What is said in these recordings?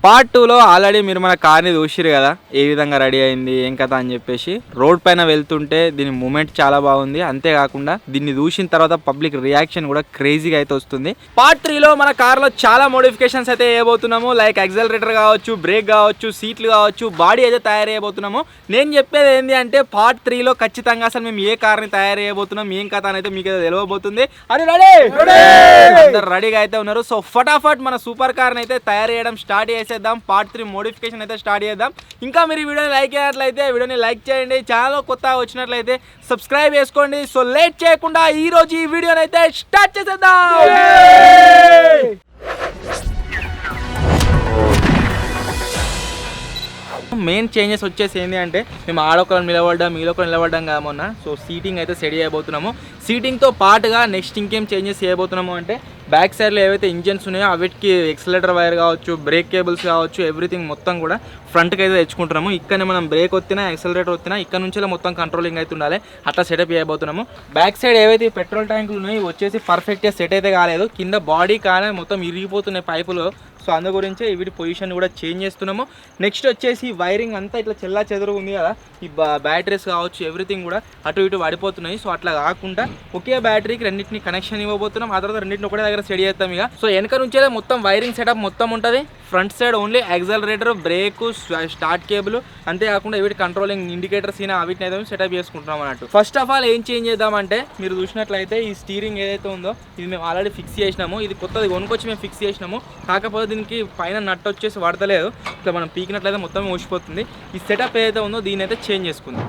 Part 2లో already మీరు మన కార్ని చూసిరు కదా, ఏ విధంగా రెడీ అయింది ఏం కథ అని చెప్పేసి. రోడ్ పైన వెళ్తుంటే దీని మూమెంట్ చాలా బాగుంది. అంతేకాకుండా దీన్ని చూసిన తర్వాత పబ్లిక్ రియాక్షన్ కూడా క్రేజీగా అయితే వస్తుంది. పార్ట్ 3లో మన కార్లో చాలా మోడిఫికేషన్స్ అయితే వేయబోతున్నాము. లైక్ యాక్సలరేటర్ కావచ్చు, బ్రేక్ కావచ్చు, సీట్లు కావచ్చు, బాడీ అయితే తయారు చేయబోతున్నాము. నేను చెప్పేది ఏంటి అంటే పార్ట్ 3లో ఖచ్చితంగా అసలు మేము ఏ కార్ని తయారు చేయబోతున్నాం, ఏం కథ అని అయితే మీకు తెలియబోతుంది. అది రెడీ అందరు రెడీగా అయితే ఉన్నారు. సో ఫటాఫట్ మన సూపర్ కార్ని అయితే తయారు చేయడం స్టార్ట్ చేసేద్దాం. పార్ట్ 3 మోడిఫికేషన్ అయితే స్టార్ట్ చేద్దాం. ఇంకా మీరు ఈ వీడియోని లైక్ చేయనట్లయితే వీడియోని లైక్ చేయండి. ఛానల్ కొత్తగా వచ్చినట్లయితే సబ్స్క్రైబ్ చేసుకోండి. సో లేట్ చేయకుండా ఈ రోజు ఈ వీడియోని అయితే స్టార్ట్ చేసేద్దాం. మెయిన్ చేంజెస్ వచ్చేసి ఏంటి అంటే మేము ఆడొకరు నిలబడ్డాం, మీలోకరు నిలబడ్డాం కదా మొన్న. సో సీటింగ్ అయితే సెట్ చేయబోతున్నాము. సీటింగ్తో పాటుగా నెక్స్ట్ ఇంకేం చేంజెస్ చేయబోతున్నాము అంటే బ్యాక్ సైడ్లో ఏవైతే ఇంజన్స్ ఉన్నాయో అవిటికి ఎక్సలరేటర్ వైర్ కావచ్చు, బ్రేక్ కేబుల్స్ కావచ్చు, ఎవ్రీథింగ్ మొత్తం కూడా ఫ్రంట్కి అయితే తెచ్చుకుంటున్నాము. ఇక్కడనే మనం బ్రేక్ వచ్చినా ఎక్సలరేటర్ వచ్చినా ఇక్కడ నుంచే మొత్తం కంట్రోలింగ్ అయితే ఉండాలి. అట్లా సెటప్ చేయబోతున్నాము. బ్యాక్ సైడ్ ఏవైతే పెట్రోల్ ట్యాంకులు ఉన్నాయో వచ్చేసి పర్ఫెక్ట్గా సెట్ అయితే కాలేదు. కింద బాడీ కానీ మొత్తం ఇరిగిపోతున్నాయి పైపులు. సో అందు గురించే వీటి పొజిషన్ కూడా చేంజ్ చేస్తున్నాము. నెక్స్ట్ వచ్చేసి వైరింగ్ అంతా ఇట్లా చెల్లా చెదరు ఉంది కదా, ఈ బ్యాటరీస్ కావచ్చు ఎవ్రీథింగ్ కూడా అటు ఇటు పడిపోతున్నాయి. సో అట్లా కాకుండా ఒకే బ్యాటరీకి రెండింటిని కనెక్షన్ ఇవ్వబోతున్నాం. ఆ తర్వాత రెండింటిని ఒకటే దగ్గర సెట్ చేస్తాం. ఇక సో వెనక నుంచే మొత్తం వైరింగ్ సెటప్ మొత్తం ఉంటుంది. Front side only accelerator, break, start cable, అంతేకాకుండా వీటి కంట్రోలింగ్ ఇండికేటర్స్ వీటిని అయితే సెటప్ చేసుకుంటున్నాం అన్నట్టు. ఫస్ట్ ఆఫ్ ఆల్ ఏం చేంజ్ చేద్దామంటే మీరు చూసినట్లయితే ఈ స్టీరింగ్ ఏదైతే ఉందో ఇది మేము ఆల్రెడీ ఫిక్స్ చేసినాము. ఇది కొత్తది కొనుక్కొచ్చి మేము ఫిక్స్ చేసినాము. కాకపోతే దీనికి పైన నట్ వచ్చేసి పడతలేదు. ఇట్లా మనం పీకినట్లయితే మొత్తం ఊసిపోతుంది. ఈ సెటప్ ఏదైతే ఉందో దీని అయితే చేంజ్ చేసుకుందాం.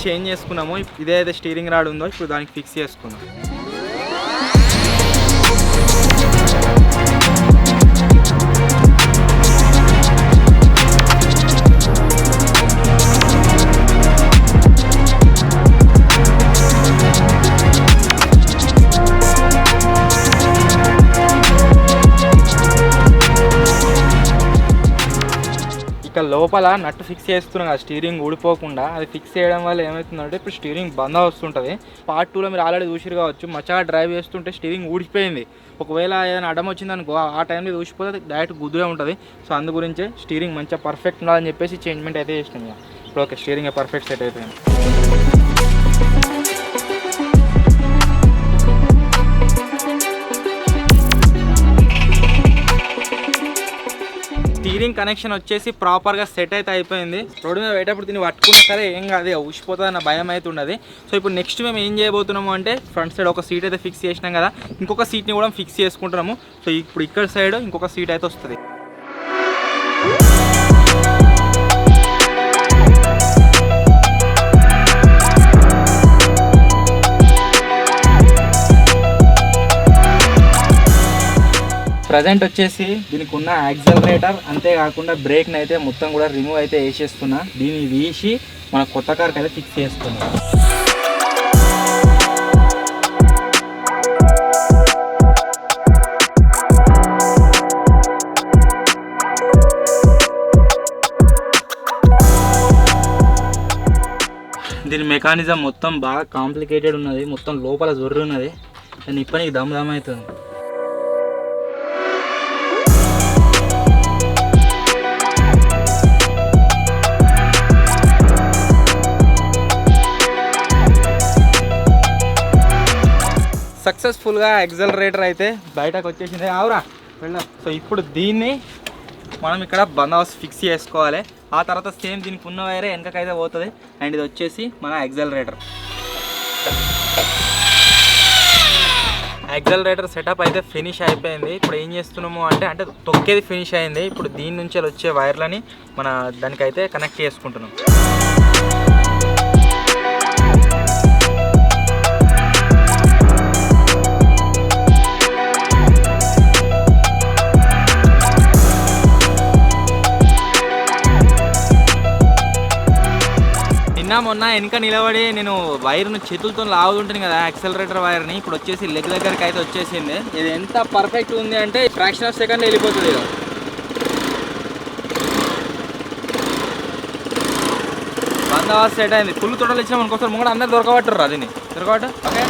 చేంజ్ చేసుకున్నాము. ఇదేదైతే స్టీరింగ్ రాడ్ ఉందో ఇప్పుడు దానికి ఫిక్స్ చేసుకున్నాం. లోపల నట్టు ఫిక్స్ చేస్తున్నాం కదా స్టీరింగ్ ఊడిపోకుండా. అది ఫిక్స్ చేయడం వల్ల ఏమవుతుందంటే ఇప్పుడు స్టీరింగ్ బంద్ వస్తుంటుంది. పార్ట్ 2లో మీరు ఆల్రెడీ చూసిరు కావచ్చు, మచ్చగా డ్రైవ్ చేస్తుంటే స్టీరింగ్ ఊడిపోయింది. ఒకవేళ ఏదైనా అడ్డం వచ్చింది అనుకో ఆ టైంలో ఊసిపోతే డైరెక్ట్ గుద్దుగా ఉంటుంది. సో అందు గురించే స్టీరింగ్ మంచిగా పర్ఫెక్ట్ ఉండాలని చెప్పేసి చేంజ్మెంట్ అయితే చేసినాం. ఇప్పుడు ఓకే, స్టీరింగ్ పర్ఫెక్ట్ సెట్ అయిపోయింది. స్టీరింగ్ కనెక్షన్ వచ్చేసి ప్రాపర్గా సెట్ అయితే అయిపోయింది. రోడ్డు మీద పోయేటప్పుడు దీన్ని పట్టుకున్నా సరే ఏం కాదు, ఊసిపోతుందన్న భయం అయితే ఉండదు. సో ఇప్పుడు నెక్స్ట్ మేము ఏం చేయబోతున్నాము అంటే ఫ్రంట్ సైడ్ ఒక సీట్ అయితే ఫిక్స్ చేసినాం కదా, ఇంకొక సీట్ని కూడా ఫిక్స్ చేసుకుంటున్నాము. సో ఇప్పుడు ఇక్కడ సైడ్ ఇంకొక సీట్ అయితే వస్తుంది. ప్రజెంట్ వచ్చేసి దీనికి ఉన్న యాక్సలరేటర్ అంతేకాకుండా బ్రేక్ని అయితే మొత్తం కూడా రిమూవ్ అయితే వేసేస్తున్నా. దీన్ని తీసి మన కొత్త కార్కి అయితే ఫిక్స్ చేసుకున్నాం. దీని మెకానిజం మొత్తం బాగా కాంప్లికేటెడ్ ఉన్నది. మొత్తం లోపల జొర్రు ఉన్నది. దాన్ని ఇప్పటికి దమ్ అవుతుంది. సక్సెస్ఫుల్గా యాక్సలరేటర్ అయితే బయటకు వచ్చేసింది. ఆవురా వెళ్ళా. సో ఇప్పుడు దీన్ని మనం ఇక్కడ బందోబస్తు ఫిక్స్ చేసుకోవాలి. ఆ తర్వాత సేమ్ దీనికి ఉన్న వైరే వెనకకైతే పోతుంది. అండ్ ఇది వచ్చేసి మన యాక్సలరేటర్. యాక్సలరేటర్ సెటప్ అయితే ఫినిష్ అయిపోయింది. ఇప్పుడు ఏం చేస్తున్నాము అంటే తొక్కేది ఫినిష్ అయింది. ఇప్పుడు దీని నుంచి వచ్చే వైర్లని మన దానికైతే కనెక్ట్ చేసుకుంటున్నాం. మొన్న వెనక నిలబడి నేను వైర్ను చేతులతో లాగుతుంటాను కదా యాక్సలరేటర్ వైర్ని, ఇప్పుడు వచ్చేసి లెగ్ దగ్గరికి అయితే వచ్చేసింది. ఇది ఎంత పర్ఫెక్ట్ ఉంది అంటే ఫ్రాక్షన్ ఆఫ్ సెకండ్ వెళ్ళిపోతుంది. బందోబస్తు సెట్ అయింది. ఫుల్ తొడలు ఇచ్చినా మనకోసం ముంగడ అందరు దొరకబట్టరు అదిని దొరకబట్టు. ఓకే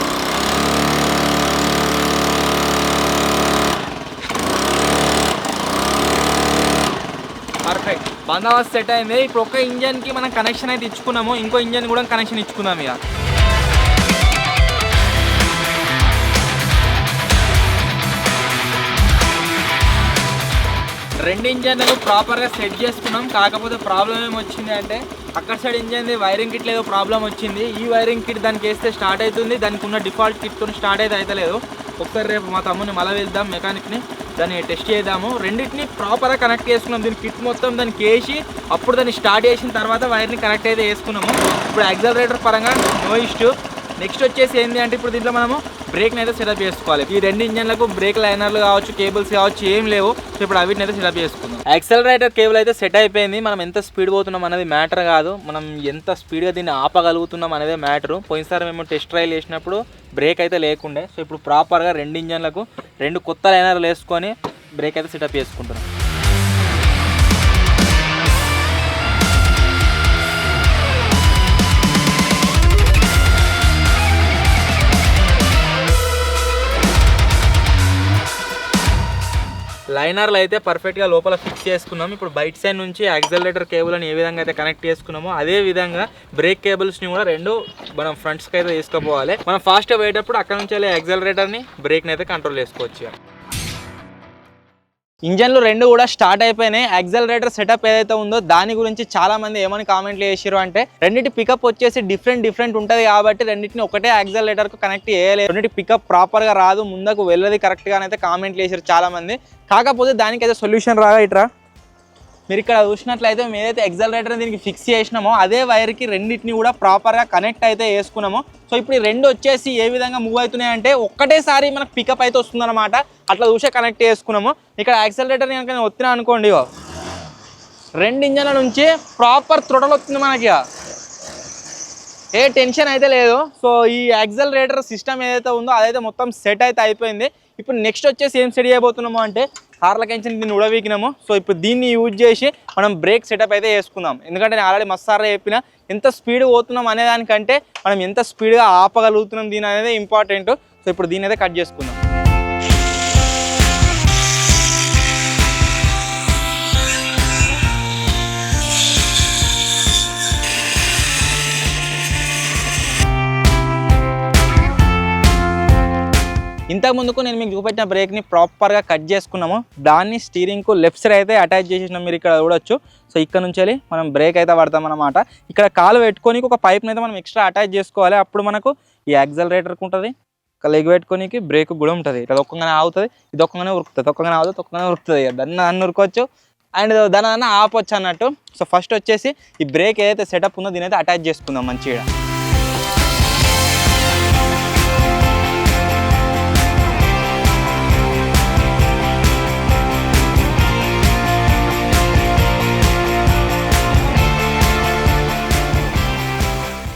పర్ఫెక్ట్ బందోబస్తు సెట్ అయింది. ఇప్పుడు ఒక్క ఇంజన్కి మనం కనెక్షన్ అయితే ఇచ్చుకున్నాము, ఇంకో ఇంజన్ కూడా కనెక్షన్ ఇచ్చుకున్నాము. ఇక రెండు ఇంజన్లు ప్రాపర్గా సెట్ చేసుకున్నాం. కాకపోతే ప్రాబ్లం ఏమొచ్చింది అంటే అక్కడ సైడ్ ఇంజన్ది వైరింగ్ కిట్లో ఏదో ప్రాబ్లం వచ్చింది. ఈ వైరింగ్ కిట్ దానికి వేస్తే స్టార్ట్ అవుతుంది, దానికి ఉన్న డిఫాల్ట్ కిట్తో స్టార్ట్ అయితే అవుతలేదు. ఒకసారి రేపు మా తమ్ముని మళ్ళీ వెళ్దాం మెకానిక్ని, దాన్ని టెస్ట్ చేద్దాము. రెండింటిని ప్రాపర్గా కనెక్ట్ చేసుకున్నాం. దీని కిట్ మొత్తం దానికి వేసి అప్పుడు దాన్ని స్టార్ట్ చేసిన తర్వాత వైర్ని కనెక్ట్ అయితే వేసుకున్నాము. ఇప్పుడు యాక్సలరేటర్ పరంగా నో ఇష్యూ. నెక్స్ట్ వచ్చేసి ఏంటి అంటే ఇప్పుడు దీంట్లో మనము బ్రేక్ని అయితే సెటప్ చేసుకోవాలి. ఈ రెండు ఇంజన్లకు బ్రేక్ లైనర్లు కావచ్చు, కేబుల్స్ కావచ్చు ఏం లేవు. సో ఇప్పుడు అవిటిని అయితే సెటప్ చేసుకుందాం. యాక్సలరేటర్ కేబుల్ అయితే సెట్ అయిపోయింది. మనం ఎంత స్పీడ్ పోతున్నాం అనేది మ్యాటర్ కాదు, మనం ఎంత స్పీడ్గా దీన్ని ఆపగలుగుతున్నాం అనేది మ్యాటరు. పోయినసారి మేము టెస్ట్ ట్రైల్ చేసినప్పుడు బ్రేక్ అయితే లేకుండే. సో ఇప్పుడు ప్రాపర్గా రెండు ఇంజన్లకు రెండు కొత్త లైనర్లు వేసుకొని బ్రేక్ అయితే సెటప్ చేసుకుంటున్నాం. లైనర్లు అయితే పర్ఫెక్ట్గా లోపల ఫిక్స్ చేసుకున్నాం. ఇప్పుడు బయట సైడ్ నుంచి యాక్సలరేటర్ కేబుల్ అని ఏ విధంగా అయితే కనెక్ట్ చేసుకున్నామో అదే విధంగా బ్రేక్ కేబుల్స్ని కూడా రెండు మనం ఫ్రంట్స్కి అయితే తీసుకుపోవాలి. మనం ఫాస్ట్గా పోయేటప్పుడు అక్కడ నుంచి వెళ్ళి యాక్సలరేటర్ని బ్రేక్ని అయితే కంట్రోల్ చేసుకోవచ్చు. ఇంజన్లు రెండు కూడా స్టార్ట్ అయిపోయినాయి. యాక్సలరేటర్ సెటప్ ఏదైతే ఉందో దాని గురించి చాలా మంది ఏమని కామెంట్లు చేసారు అంటే రెండింటి పికప్ వచ్చేసి డిఫరెంట్ ఉంటుంది కాబట్టి రెండింటిని ఒకటే యాక్సలరేటర్కు కనెక్ట్ చేయలేదు, రెండింటి పికప్ ప్రాపర్గా రాదు, ముందుకు వెళ్ళదు కరెక్ట్గా అయితే కామెంట్లు చేసారు చాలా మంది. కాకపోతే దానికైతే సొల్యూషన్ రాగా ఇట్రా మీరు ఇక్కడ చూసినట్లయితే ఏదైతే యాక్సలరేటర్ దీనికి ఫిక్స్ చేసినామో అదే వైర్కి రెండింటిని కూడా ప్రాపర్గా కనెక్ట్ అయితే చేసుకున్నామో. సో ఇప్పుడు ఈ రెండు వచ్చేసి ఏ విధంగా మూవ్ అవుతున్నాయి అంటే ఒక్కటేసారి మనకు పికప్ అయితే వస్తుందన్నమాట. అట్లా చూసే కనెక్ట్ చేసుకున్నాము. ఇక్కడ యాక్సలరేటర్ కనుక వచ్చినా అనుకోండి, రెండు ఇంజన్ల నుంచి ప్రాపర్ త్రొటల్ వస్తుంది మనకి, ఏ టెన్షన్ అయితే లేదు. సో ఈ యాక్సలరేటర్ సిస్టమ్ ఏదైతే ఉందో అదైతే మొత్తం సెట్ అయితే అయిపోయింది. ఇప్పుడు నెక్స్ట్ వచ్చేసి ఏం సెట్ చేయబోతున్నాము అంటే హార్లకెంచి దీన్ని ఉడవీకినాము. సో ఇప్పుడు దీన్ని యూజ్ చేసి మనం బ్రేక్ సెటప్ అయితే చేసుకుందాం. ఎందుకంటే నేను ఆల్రెడీ మస్తారా చెప్పిన ఎంత స్పీడ్ పోతున్నాం అనేదానికంటే మనం ఎంత స్పీడ్గా ఆపగలుగుతున్నాం దీని అనేది ఇంపార్టెంట్. సో ఇప్పుడు దీని అయితే కట్ చేసుకుందాం. ఇంతకు ముందుకు నేను మీకు చూపెట్టిన బ్రేక్ని ప్రాపర్గా కట్ చేసుకున్నాము. దాన్ని స్టీరింగ్కు లెఫ్ట్ సైడ్ అయితే అటాచ్ చేసేసినాం, మీరు ఇక్కడ చూడొచ్చు. సో ఇక్కడ నుంచి వెళ్ళి మనం బ్రేక్ అయితే పడతాం అన్నమాట. ఇక్కడ కాలు పెట్టుకొని ఒక పైప్ని అయితే మనం ఎక్స్ట్రా అటాచ్ చేసుకోవాలి. అప్పుడు మనకు ఈ యాక్సలరేటర్కి ఉంటుంది, లెగ్ పెట్టుకోనికి బ్రేక్ కూడా ఉంటుంది. ఇట్లా ఒక్కగానే ఆగుతుంది, ఇది ఒక్కగానే ఉరుకుతుంది, ఒక్కగానే ఆగుతుంది, ఒక్కగానే ఉరుకుతుంది. దాన్ని ఉరుకోవచ్చు అండ్ దాని ఆపొచ్చు అన్నట్టు. సో ఫస్ట్ వచ్చేసి ఈ బ్రేక్ ఏదైతే సెటప్ ఉందో దీని అయితే అటాచ్ చేసుకుందాం మంచిగా.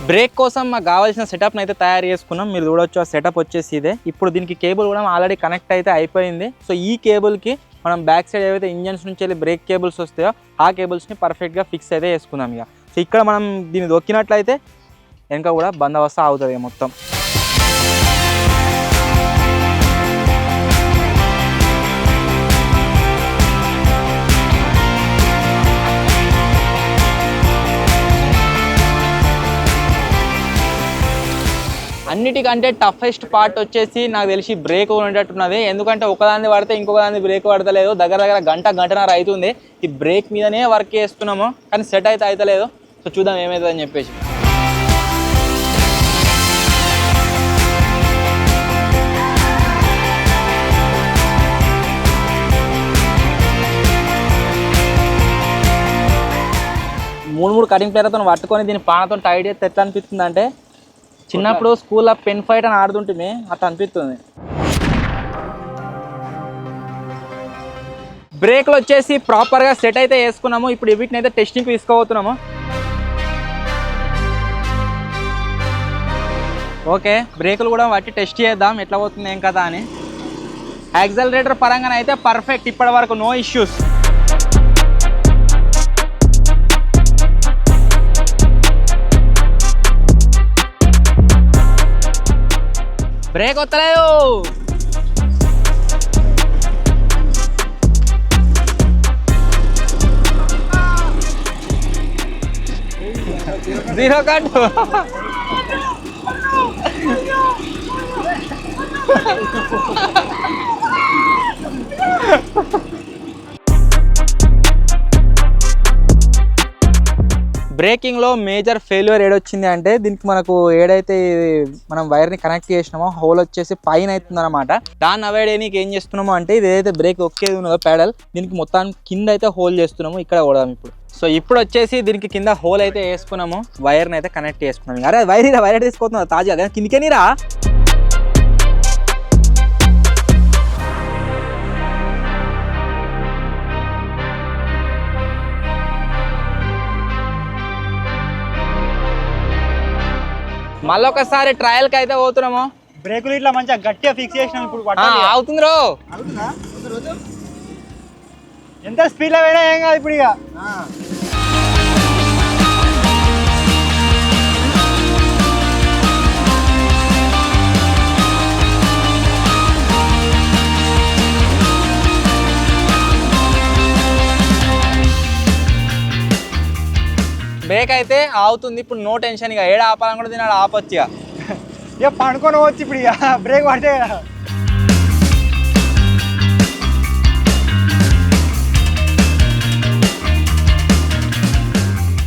బ్రేక్ కోసం మాకు కావాల్సిన సెటప్ని అయితే తయారు చేసుకున్నాం. మీరు చూడొచ్చు ఆ సెటప్ వచ్చేసి ఇదే. ఇప్పుడు దీనికి కేబుల్ కూడా ఆల్రెడీ కనెక్ట్ అయితే అయిపోయింది. సో ఈ కేబుల్కి మనం బ్యాక్ సైడ్ ఏవైతే ఇంజన్స్ నుంచి వెళ్ళి బ్రేక్ కేబుల్స్ వస్తాయో ఆ కేబుల్స్ని పర్ఫెక్ట్గా ఫిక్స్ అయితే చేసుకుందాం. ఇక సో ఇక్కడ మనం దీన్ని దొక్కినట్లయితే వెనక కూడా బందోబస్తు అవుతుంది మొత్తం. అన్నిటికంటే టఫెస్ట్ పార్ట్ వచ్చేసి నాకు తెలిసి బ్రేక్ ఉండేటట్టున్నది. ఎందుకంటే ఒకదాన్ని పడితే ఇంకొక దాన్ని బ్రేక్ పడతలేదు. దగ్గర గంటన్నర అవుతుంది ఈ బ్రేక్ మీదనే వర్క్ చేస్తున్నాము, కానీ సెట్ అయితే అవుతలేదు. సో చూద్దాం ఏమవుతుందని చెప్పేసి. మూడు కటింగ్ ప్లేయర్తో పట్టుకొని దీన్ని పానతో టైట్ చేస్తే ఎట్లా అనిపిస్తుంది అంటే చిన్నప్పుడు స్కూల్లో పెన్ ఫైట్ అని ఆడుతుంటే అట్లా అనిపిస్తుంది. బ్రేక్లు వచ్చేసి ప్రాపర్గా సెట్ అయితే వేసుకున్నాము. ఇప్పుడు వీటిని అయితే టెస్టింగ్కి తీసుకోబోతున్నాము. ఓకే, బ్రేకులు కూడా బట్టి టెస్ట్ చేద్దాం ఎట్లా పోతుంది ఏం కదా అని. యాక్సలరేటర్ పరంగా అయితే పర్ఫెక్ట్, ఇప్పటి వరకు నో ఇష్యూస్. బ్రేక్ వస్తలేదు. Zero cut. బ్రేకింగ్లో మేజర్ ఫెయిల్యూర్ ఏడొచ్చింది అంటే దీనికి మనకు ఏడైతే మనం వైర్ని కనెక్ట్ చేసినామో హోల్ వచ్చేసి పైన అవుతుంది అనమాట. దాన్ని అవాయిడ్ అయ్యడానికి ఏం చేస్తున్నామో అంటే ఇది ఏదైతే బ్రేక్ ఒక్కేది ఉన్నదో ప్యాడల్ దీనికి మొత్తానికి కింద అయితే హోల్ చేస్తున్నాము. ఇక్కడ కొడదాం ఇప్పుడు. సో ఇప్పుడు వచ్చేసి దీనికి కింద హోల్ అయితే వేసుకున్నాము, వైర్ని అయితే కనెక్ట్ చేసుకున్నాము. అరే వైర్ తీసుకుంటున్నా తాజా కిందికేనిరా. మళ్ళీ ఒకసారి ట్రయల్ కి అయితే పోతున్నాము. బ్రేకులు ఇట్లా మంచిగా గట్టిగా ఫిక్స్ చేసినాం. ఇప్పుడు అవుతుంది రో, ఎంత స్పీడ్ లో పోయినా ఏం కాదు ఇప్పుడు. ఇక బ్రేక్ అయితే ఆగుతుంది. ఇప్పుడు నో టెన్షన్, ఇక ఏడ ఆపాలని కూడా తిన్నాడు ఆపొచ్చు. ఇక పండుకొని పోవచ్చు ఇప్పుడు. ఇక బ్రేక్ పడితే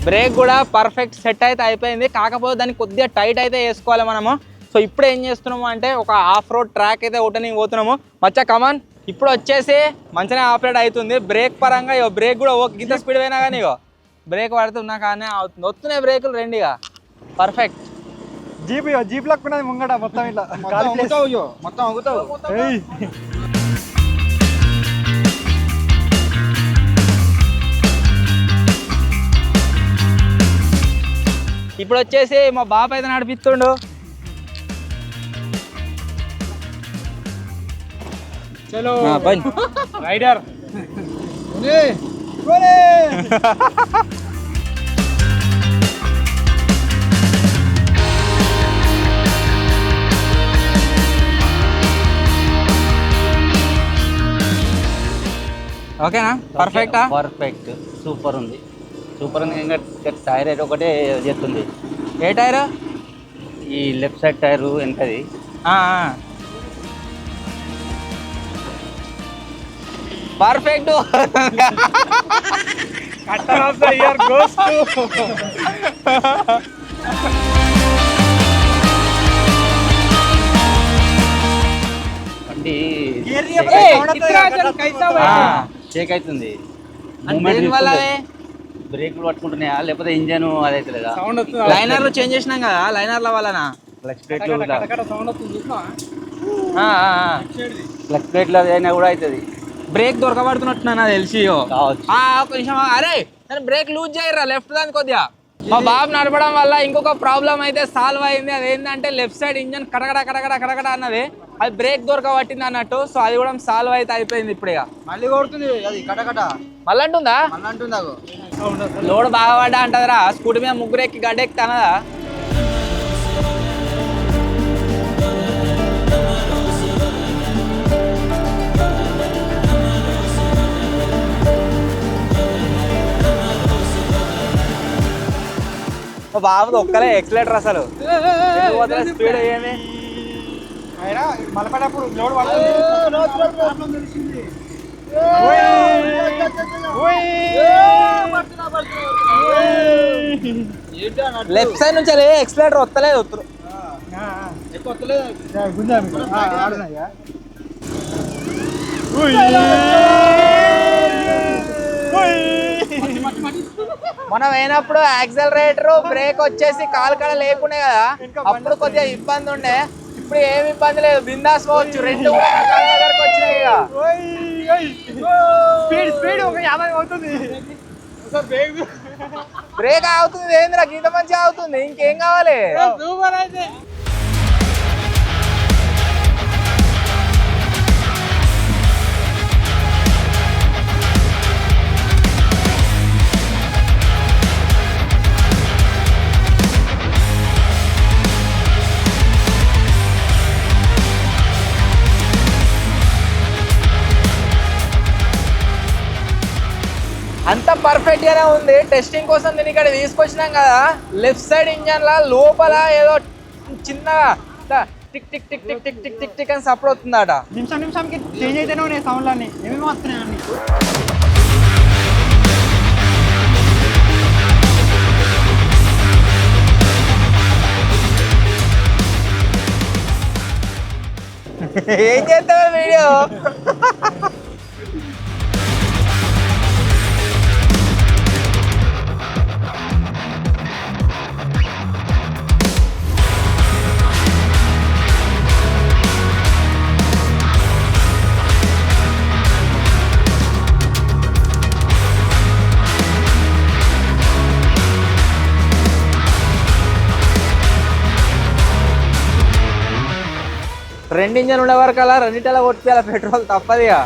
బ్రేక్ కూడా పర్ఫెక్ట్ సెట్ అయితే అయిపోయింది. కాకపోతే దానికి కొద్దిగా టైట్ అయితే వేసుకోవాలి మనము. సో ఇప్పుడు ఏం చేస్తున్నాము అంటే ఒక ఆఫ్ రోడ్ ట్రాక్ అయితే ఒకటి పోతున్నాము. మచ్చా కమాన్. ఇప్పుడు వచ్చేసి మంచిగా ఆపరేట్ అవుతుంది. బ్రేక్ పరంగా ఇక బ్రేక్ కూడా ఒక గింత స్పీడ్ పోయినా కానీ ఇక బ్రేక్ పడుతున్నా కానీ అవుతుంది. వస్తున్నాయి బ్రేకులు రెండుగా పర్ఫెక్ట్. జీప్ లక్కున్నది ముంగట మొత్తం ఇట్లా మొత్తం అవుతావు. ఇప్పుడు వచ్చేసి మా బాబు అయితే నడిపిస్తుండు. చలో రైడర్. ఓకేనా? పర్ఫెక్టా? పర్ఫెక్ట్, సూపర్ ఉంది. సూపర్ ఉంది. ఇంకా టైర్ అయితే ఒకటే చేస్తుంది. ఏ టైర్? ఈ లెఫ్ట్ సైడ్ టైరు ఎంతది. పర్ఫెక్ట్. షేక్ అవుతుంది. బ్రేక్లు పట్టుకుంటున్నాయా లేకపోతే ఇంజన్ అదైతే లేదా? లైనర్లు చేంజ్ చేసినాం కదా, లైనర్ల వలన క్లచ్ ప్లేట్లు క్లచ్ ప్లేట్లు అయినా కూడా అవుతుంది. బ్రేక్ దొరకబడుతున్నట్టు నాకు తెలిసి. ఒక నిమిషం. అరే నేను బ్రేక్ లూజ్ చేయరా లెఫ్ట్ దాని కొద్దిగా. మా బాబు నడపడం వల్ల ఇంకొక ప్రాబ్లం అయితే సాల్వ్ అయింది. అదేంటంటే లెఫ్ట్ సైడ్ ఇంజన్ కడగడ కడగడ కడగడ అన్నది, అది బ్రేక్ దొరకబట్టింది అన్నట్టు. సో అది కూడా సాల్వ్ అయితే అయిపోయింది. ఇప్పుడు ఇక మళ్ళీ కొడుతుంది అది కటకట మళ్ళీ అంటుందా? లోడ్ బాగా పడ్డా అంటదిరా. స్కూటీ మీద ముగ్గురు ఎక్కి గడ్డ ఎక్కి అన్నదా? బాబు ఒక్కలే ఎక్సలేటర్ అసలు స్పీడ్ అయ్యేది. మలపడప్పుడు లోడ్ పడుతుంది. లెఫ్ట్ సైడ్ నుంచి ఎక్సలేటర్ వస్తలేదు. మనం అయినప్పుడు యాక్సలరేటర్ బ్రేక్ వచ్చేసి కాలు కడ లేకునే కదా, అప్పుడు కొద్దిగా ఇబ్బంది ఉండే. ఇప్పుడు ఏమి ఇబ్బంది లేదు, బిందాస్ పోవచ్చు. రెండు దగ్గరకు వచ్చినాయి. బ్రేక్ అవుతుంది ఏంద్రా, గీత మంచిగా అవుతుంది. ఇంకేం కావాలి? అంత పర్ఫెక్ట్ గానే ఉంది. టెస్టింగ్ కోసం దీన్ని ఇక్కడ తీసుకొచ్చినాం కదా. లెఫ్ట్ సైడ్ ఇంజన్ లా లోపల ఏదో చిన్నగా tick tick tick tick tick tick tick tick అని సపోర్ట్ అవుతుందట. నిమిషానికి చేంజ్ అయితేనే ఉన్నాయి సౌండ్లు అన్ని, ఏమేమి వస్తున్నాయి అన్ని. ఏం చేస్తావు వీడియో? రెండు ఇంజన్ ఉండే వరకు అలా రెండింటిలా కొట్టిపోయాలి పెట్రోల్, తప్పదిగా.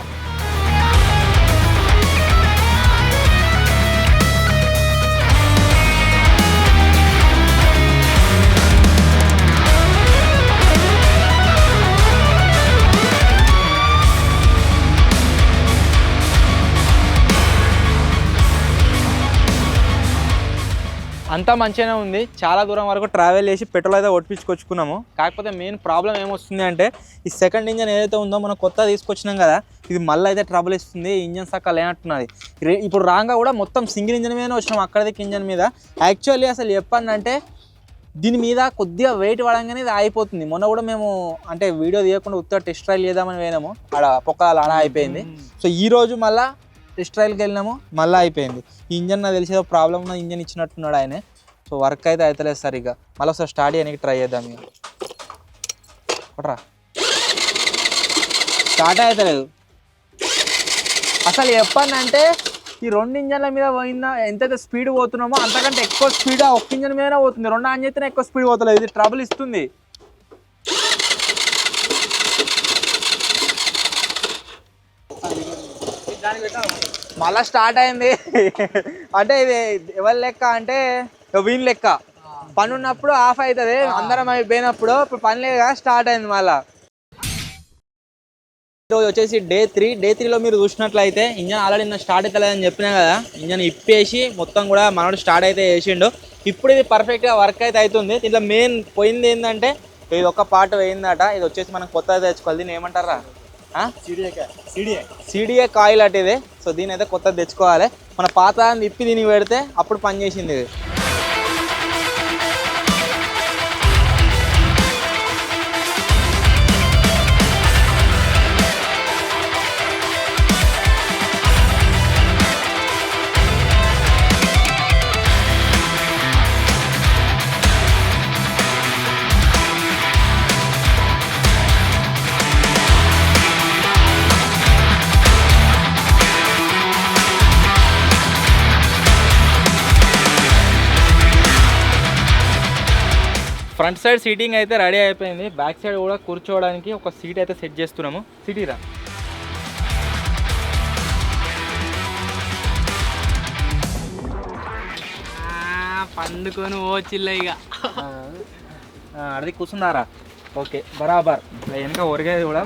అంతా మంచిగానే ఉంది. చాలా దూరం వరకు ట్రావెల్ చేసి పెట్రోల్ అయితే కొట్టించుకొచ్చుకున్నాము. కాకపోతే మెయిన్ ప్రాబ్లం ఏమొస్తుంది అంటే ఈ సెకండ్ ఇంజన్ ఏదైతే ఉందో మనం కొత్త తీసుకొచ్చినాం కదా, ఇది మళ్ళీ అయితే ట్రబుల్ ఇస్తుంది. ఇంజన్ సక్క లేనట్టున్నది. ఇప్పుడు రాగా కూడా మొత్తం సింగిల్ ఇంజన్ మీదనే వచ్చినాం, అక్కడికి ఇంజన్ మీద. యాక్చువల్లీ అసలు చెప్పానంటే దీని మీద కొద్దిగా వెయిట్ పడంగానే ఇది అయిపోతుంది. మొన్న కూడా మేము అంటే వీడియో తీయకుండా ఉత్తర టెస్ట్ ట్రైల్ చేద్దామని పోయినాము, ఆడ పొక్కలు ఆడ అయిపోయింది. సో ఈరోజు మళ్ళీ టెస్ట్ ట్రైల్కి వెళ్ళినాము, మళ్ళీ అయిపోయింది. ఈ ఇంజన్ నాకు తెలిసేదో ప్రాబ్లం ఉన్న ఇంజన్ ఇచ్చినట్టున్నాడు ఆయన. సో వర్క్ అయితే అవుతలేదు సార్. ఇక మళ్ళీ ఒకసారి స్టార్ట్ చేయడానికి ట్రై చేద్దాం. ఇక కొట్రా, స్టార్ట్ అవుతలేదు అసలు. చెప్పానంటే ఈ రెండు ఇంజన్ల మీద పోయిందా ఎంతైతే స్పీడ్ పోతున్నామో అంతకంటే ఎక్కువ స్పీడ్ ఒక్క ఇంజన్ మీదనే పోతుంది. రెండు ఆన్ చేస్తేనే ఎక్కువ స్పీడ్ పోతలేదు. ఇది ట్రబుల్ ఇస్తుంది. మళ్ళా స్టార్ట్ అయింది. అంటే ఇది ఎవరి లెక్క అంటే వీన్ లెక్క. పని ఉన్నప్పుడు ఆఫ్ అవుతుంది, అందరం అయిపోయినప్పుడు. ఇప్పుడు పని లేదు కదా, స్టార్ట్ అయింది మళ్ళా. ఈరోజు వచ్చేసి డే 3. డే 3లో మీరు చూసినట్లయితే ఇంజన్ ఆల్రెడీ నేను స్టార్ట్ అవుతలేదని చెప్పినా కదా, ఇంజన్ ఇప్పేసి మొత్తం కూడా మనోడు స్టార్ట్ అయితే వేసిండు. ఇప్పుడు ఇది పర్ఫెక్ట్గా వర్క్ అయితే అవుతుంది. దీంట్లో మెయిన్ పోయింది ఏంటంటే ఇది ఒక పార్ట్ పోయిందట. ఇది వచ్చేసి మనం కొత్తగా తెచ్చుకోవాలి. దీన్ని ఏమంటారా? సిడిఏ కాయిల్ అటు ఇది. సో దీని అయితే కొత్తది తెచ్చుకోవాలి. మన పాత ఇప్పి దీనికి పెడితే అప్పుడు పని చేసింది ఇది. ఫ్రంట్ సైడ్ సీటింగ్ అయితే రెడీ అయిపోయింది. బ్యాక్ సైడ్ కూడా కూర్చోవడానికి ఒక సీట్ అయితే సెట్ చేస్తున్నాము. సిటీరా పండుకొని ఓచిల్ల ఇక అది కూర్చున్నారా? ఓకే బరాబర్. వెనక ఒరిగేది కూడా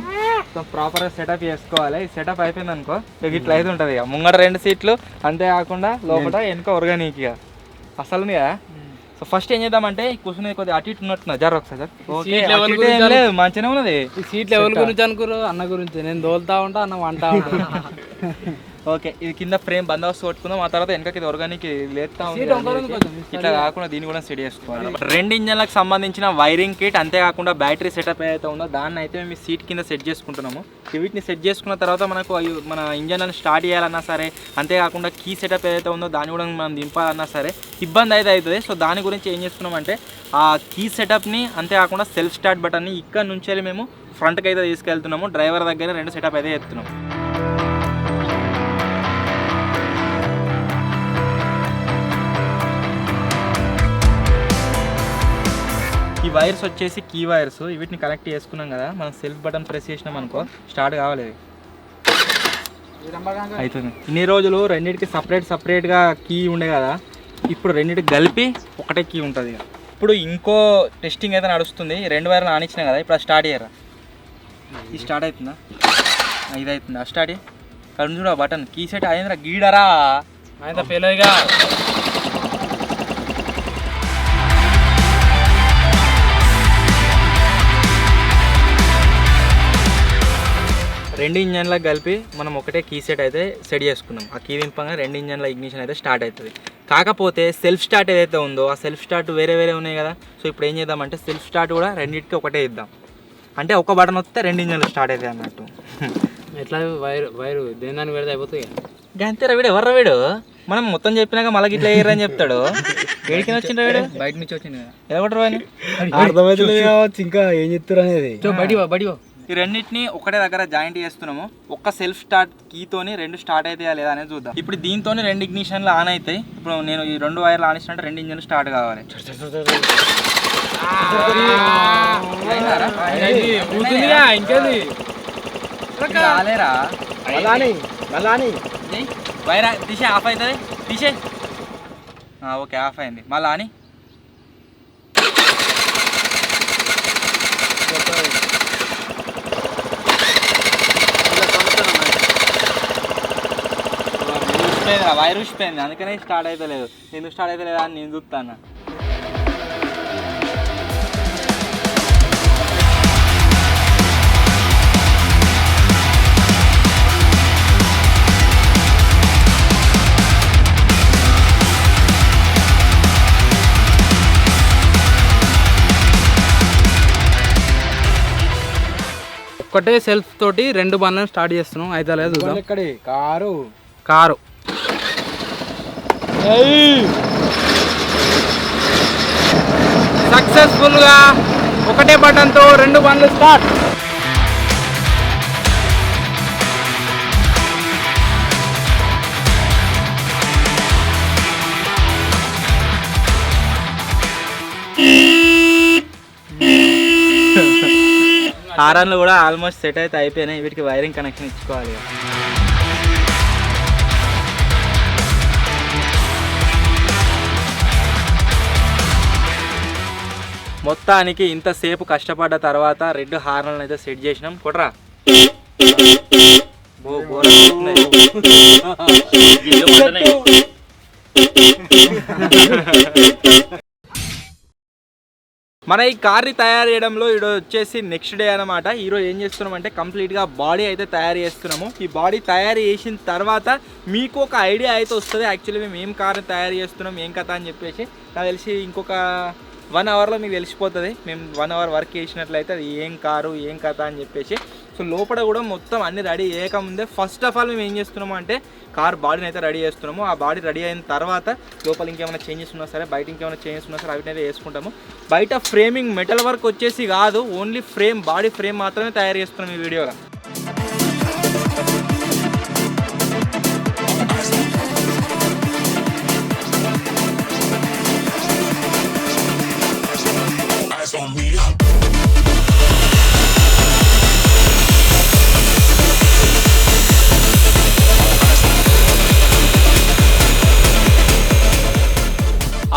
ప్రాపర్గా సెటప్ చేసుకోవాలి. ఈ సెటప్ అయిపోయింది అనుకో ఇట్లా అయితే ఉంటుంది. ఇక ముంగట 2 సీట్లు, అంతేకాకుండా లోపల వెనక ఒరగనీకి ఇక అసలు కదా. సో ఫస్ట్ ఏం చేద్దామంటే కూర్చునేది కొద్దిగా అటు ఇటు ఉన్నట్టున్నా జర ఒకసారి లేదు మంచిగానే ఉన్నది. ఈ సీట్లు ఎవరి గురించి అనుకురు? అన్న గురించి. నేను దోలుతా ఉంటా, అన్న వంట ఉంటా. ఓకే ఇది కింద ఫ్రేమ్ బందోబస్తు కొట్టుకుందాం. ఆ తర్వాత వెనకకి ఇది ఆర్గానిక్ లేస్తా ఉంది. ఇట్లా కాకుండా దీన్ని కూడా సెట్ చేసుకోవాలి. 2 ఇంజన్లకు సంబంధించిన వైరింగ్ కిట్, అంతేకాకుండా బ్యాటరీ సెటప్ ఏదైతే ఉందో దాన్ని అయితే మేము సీట్ కింద సెట్ చేసుకుంటున్నాము. వీటిని సెట్ చేసుకున్న తర్వాత మనకు మన ఇంజన్ స్టార్ట్ చేయాలన్నా సరే, అంతేకాకుండా కీ సెటప్ ఏదైతే ఉందో దాన్ని కూడా మనం దింపాలన్నా సరే ఇబ్బంది అయితే అవుతుంది. సో దాని గురించి ఏం చేస్తున్నామంటే ఆ కీ సెటప్ని, అంతేకాకుండా సెల్ఫ్ స్టార్ట్ బటన్ని ఇక్కడ నుంచి మేము ఫ్రంట్కి అయితే తీసుకెళ్తున్నాము. డ్రైవర్ దగ్గర 2 సెటప్ అయితే చేస్తున్నాము. ఈ వైర్స్ వచ్చేసి కీ వైర్స్. వీటిని కనెక్ట్ చేసుకున్నాం కదా, మనం సెల్ఫ్ బటన్ ప్రెస్ చేసినాం అనుకో స్టార్ట్ కావాలి అవుతుంది. ఇన్ని రోజులు రెండింటికి సపరేట్గా కీ ఉండే కదా, ఇప్పుడు రెండింటికి కలిపి ఒకటే కీ ఉంటుంది. ఇప్పుడు ఇంకో టెస్టింగ్ అయితే నడుస్తుంది. 2 వైర్లు ఆనిచ్చినాయి కదా, ఇప్పుడు అది స్టార్ట్ చేయరా. ఇది స్టార్ట్ అవుతుందా? ఇది అవుతుందా? స్టార్ట్ కానీ చూడ బటన్ కీ సెట్ అయిందిరా. గీడరా ఆయన ఫెయిల్గా రెండు ఇంజన్లకు కలిపి మనం ఒకటే కీ సెట్ అయితే సెట్ చేసుకున్నాం. ఆ కీ దింపంగా రెండు ఇంజన్ల ఇగ్నిషన్ అయితే స్టార్ట్ అవుతుంది. కాకపోతే సెల్ఫ్ స్టార్ట్ ఏదైతే ఉందో ఆ సెల్ఫ్ స్టార్ట్ వేరే వేరే ఉన్నాయి కదా. సో ఇప్పుడు ఏం చేద్దామంటే సెల్ఫ్ స్టార్ట్ కూడా రెండింటికి ఒకటే ఇద్దాం. అంటే ఒక బటన్ వస్తే రెండు ఇంజన్లు స్టార్ట్ అవుతాయి అన్నట్టు. ఎట్లా వైరు దేని దాన్ని పెడితే అయిపోతుంది. అంతేరా వీడు, ఎవర్రా వీడు? మనం మొత్తం చెప్పినాక మళ్ళీ ఇట్లా వేయరని చెప్తాడు. వేడికి వచ్చిండ్రా వీడు? బయట నుంచి వచ్చింది కదా. ఎలగొట్టరు అని అర్థమవుతుంది కావచ్చు, ఇంకా ఏం చెప్తారు అనేది. బడి ఈ రెండింటిని ఒకటే దగ్గర జాయింట్ చేస్తున్నాము. ఒక్క సెల్ఫ్ స్టార్ట్ కీతోని రెండు స్టార్ట్ అవుతాయా లేదా అనేది చూద్దాం. ఇప్పుడు దీంతో రెండు ఇగ్నిషన్లు ఆన్ అవుతాయి. ఇప్పుడు నేను ఈ రెండు వైర్లు ఆన్ ఇచ్చినట్టు రెండు ఇంజన్లు స్టార్ట్ కావాలి. ఇంకేది రాలేరా మళ్ళీ వైర్ తీసే ఆఫ్ అవుతుంది. తీసే ఓకే ఆఫ్ అయింది. మళ్ళీ అని వైర్ ఊసిపోయింది, అందుకనే స్టార్ట్ అవుతలేదు. ఎందుకు స్టార్ట్ అవుతలేదు అని నేను చూస్తాను. ఒక్కటే సెల్ఫ్ తోటి రెండు బండ్లను స్టార్ట్ చేస్తున్నాం. అయితే లేదు చూద్దాం. ఎక్కడి కారు సక్సెస్ఫుల్గా ఒకటే బటన్తో రెండు బండ్లు స్టార్ట్. హారన్లు కూడా ఆల్మోస్ట్ సెట్ అయితే అయిపోయినాయి. వీటికి వైరింగ్ కనెక్షన్ ఇచ్చుకోవాలి. మొత్తానికి ఇంతసేపు కష్టపడ్డ తర్వాత రెడ్ హార్న్లను అయితే సెట్ చేసినాం. కొట్రా మన ఈ కార్ని తయారు చేయడంలో ఈరోజు వచ్చేసి నెక్స్ట్ డే అనమాట. ఈరోజు ఏం చేస్తున్నాం అంటే కంప్లీట్గా బాడీ అయితే తయారు చేస్తున్నాము. ఈ బాడీ తయారు చేసిన తర్వాత మీకు ఒక ఐడియా అయితే వస్తుంది. యాక్చువల్లీ మేము ఏం కార్ని తయారు చేస్తున్నాం ఏం కథ అని చెప్పేసి నాకు తెలిసి ఇంకొక 1 అవర్లో మీకు తెలిసిపోతుంది. మేము 1 అవర్ వర్క్ చేసినట్లయితే అది ఏం కారు ఏం కథ అని చెప్పేసి. సో లోపల కూడా మొత్తం అన్ని రెడీ చేయకముందే ఫస్ట్ ఆఫ్ ఆల్ మేము ఏం చేస్తున్నాము అంటే కార్ బాడీని అయితే రెడీ చేస్తున్నాము. ఆ బాడీ రెడీ అయిన తర్వాత లోపల ఇంకేమైనా చేంజెస్ ఉన్నా సరే, బయట ఇంకేమైనా చేంజెస్ ఉన్నా సరే వాటిని అయితే వేసుకుంటాము. బయట ఫ్రేమింగ్ మెటల్ వర్క్ వచ్చేసి కాదు, ఓన్లీ ఫ్రేమ్ బాడీ ఫ్రేమ్ మాత్రమే తయారు చేస్తున్నాం ఈ వీడియోలో.